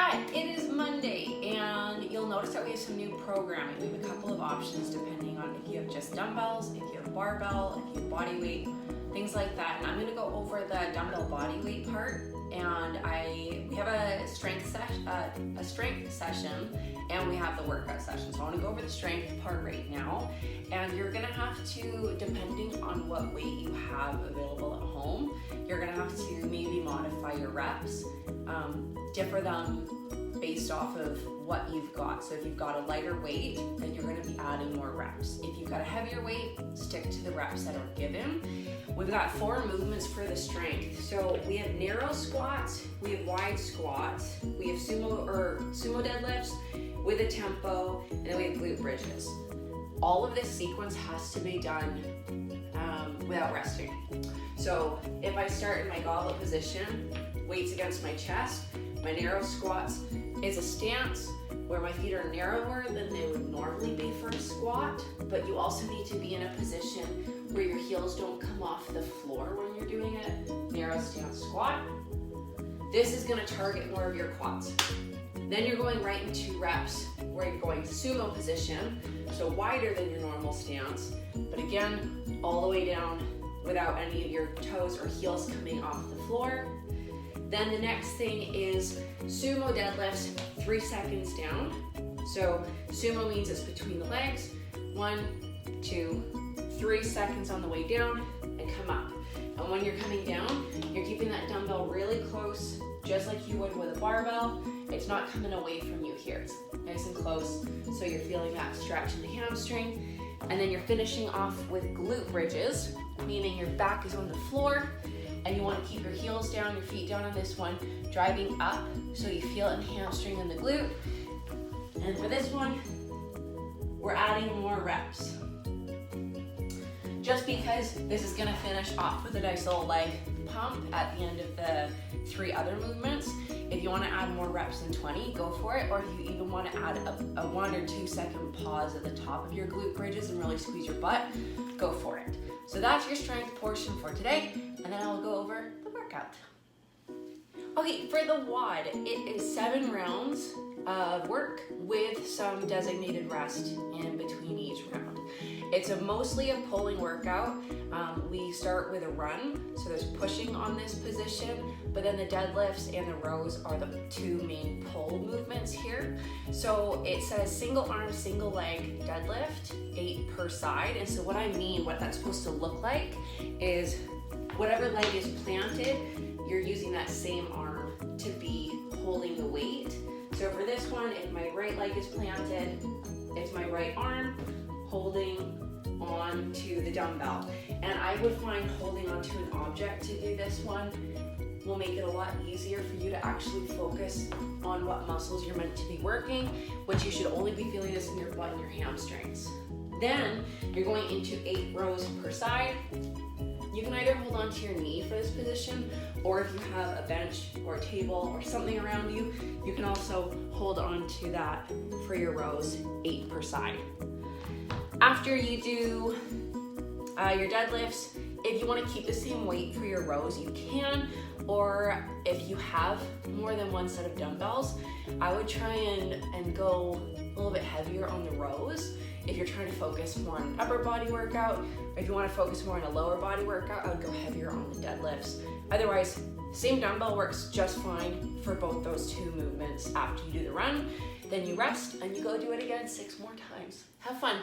Hi, it is Monday, and you'll notice that we have some new programming. We have a couple of options depending on if you have just dumbbells, if you have barbell, if you have body weight, things like that. And I'm going to go over the dumbbell body weight part, and we have a strength session, and we have the workout session. So I want to go over the strength part right now, and you're going to have to, depending on what weight you have available at home, you're going to have to maybe modify your reps, differ them based off of what you've got. So if you've got a lighter weight, then you're going to be adding more reps. If you've got a heavier weight, stick to the reps that are given. We've got 4 movements for the strength. So we have narrow squats, we have wide squats, we have sumo deadlifts with a tempo, and then we have glute bridges. All of this sequence has to be done without resting. So if I start in my goblet position, weights against my chest, my narrow squats is a stance where my feet are narrower than they would normally be for a squat, but you also need to be in a position where your heels don't come off the floor when you're doing a narrow stance squat. This is going to target more of your quads. Then you're going right into reps where you're going sumo position, so wider than your normal stance, but again, all the way down without any of your toes or heels coming off the floor. Then the next thing is sumo deadlifts, 3 seconds down. So sumo means it's between the legs, 1, 2, 3 seconds on the way down and come up. And when you're coming down, you're keeping that dumbbell really close, just like you would with a barbell. It's not coming away from you here. It's nice and close, so you're feeling that stretch in the hamstring. And then you're finishing off with glute bridges, meaning your back is on the floor, and you want to keep your heels down, your feet down on this one, driving up so you feel it in the hamstring and the glute. And for this one, we're adding more reps. Just because this is going to finish off with a nice little leg pump at the end of the 3 other movements. If you want to add more reps than 20, go for it. Or if you even want to add a 1 or 2 second pause at the top of your glute bridges and really squeeze your butt, go for it. So that's your strength portion for today, and then I'll go over the workout. Okay, for the WOD, it is 7 rounds of work with some designated rest in between each round. It's mostly a pulling workout. We start with a run, so there's pushing on this position, but then the deadlifts and the rows are the 2 main pull movements here. So it says single arm, single leg deadlift, 8 per side. And so what that's supposed to look like is whatever leg is planted, you're using that same arm to be holding the weight. So for this one, if my right leg is planted, it's my right arm holding on to the dumbbell. And I would find holding onto an object to do this one will make it a lot easier for you to actually focus on what muscles you're meant to be working, which you should only be feeling this in your butt and your hamstrings. Then you're going into 8 rows per side. You can either hold onto your knee for this position, or if you have a bench or a table or something around you, you can also hold on to that for your rows, 8 per side. After you do your deadlifts, if you want to keep the same weight for your rows, you can, or if you have more than 1 set of dumbbells, I would try and go a little bit heavier on the rows. If you're trying to focus more on an upper body workout, or if you want to focus more on a lower body workout, I would go heavier on the deadlifts. Otherwise, same dumbbell works just fine for both those 2 movements. After you do the run, then you rest and you go do it again 6 more times. Have fun.